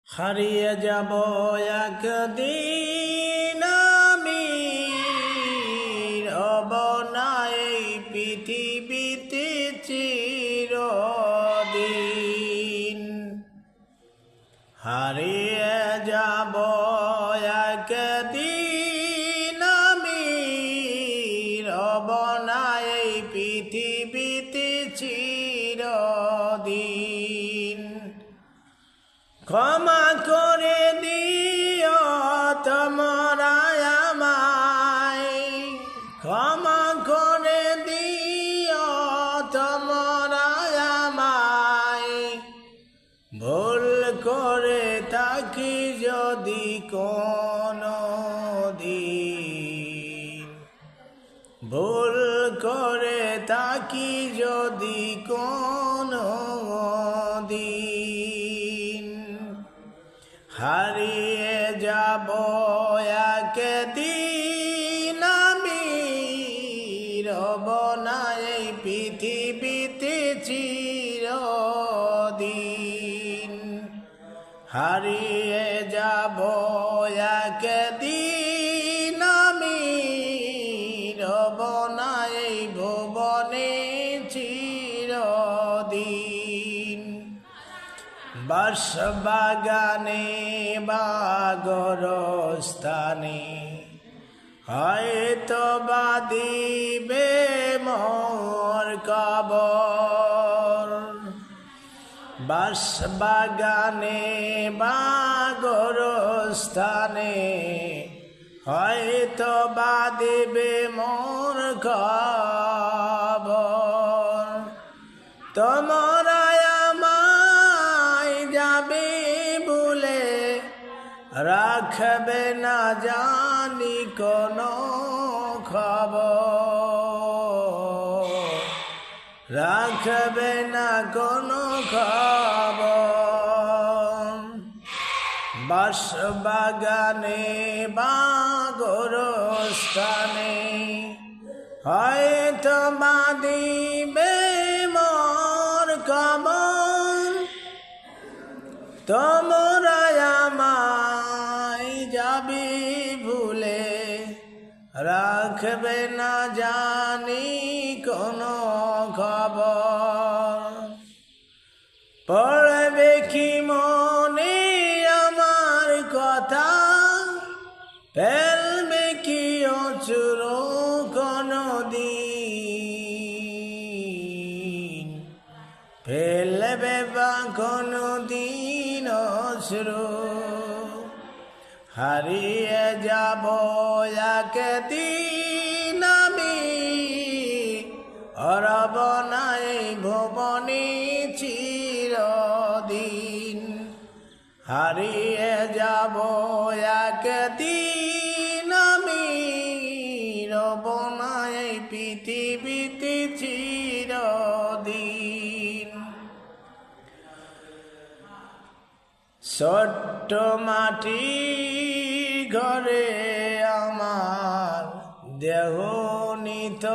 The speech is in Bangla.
হারিয়ে যাব একদিন আমি, রব না এই পৃথিবীতে চিরদিন। হারিয়ে যাব একদিন আমি, রব না এই পৃথিবীতে চিরদিন। ক্ষমা করে দিও তোমরা আমায়, ক্ষমা করে দিও তোমরা আমায়। ভুল করে থাকি যদি কোনো দিন, ভুল করে থাকি যদি কোনো দিন। হারিয়ে যাব একদিন আমি, রব না এই পৃথিবীতে চিরদিন। হারিয়ে যাব একদিন আমি, রব না এই ভুবনে চিরদিন। বাঁশবাগানে বা গোরস্থানে হয়তো বা দিবে মোর কবর। বাঁশবাগানে বা গোরস্থানে হয়তো বা দিবে মোর কবর। তোমরা যাবে বলে রাখবে না জানি কোনো খবর, রাখবে না কোনো খবর। বাঁশবাগানে বা গোরস্থানে হয়তো বা দিবে মোর কবর। তোমরা আমায় যাবে ভুলে রাখবে না জানি কোনো খবর। পড়বে কি মনে আমার কথা, ফেলবে কি অচুর কোনো দিন, ফেলবে বা কোনো দিন অশ্রু। হারিয়ে যাব একদিন আমি, রব না এই ভুবনে চিরদিন। হারিয়ে যাব একদিন আমি, রব না এই পৃথিবীতে চিরদিন। ছোট্ট মাটি ঘরে আমার দেহ নিত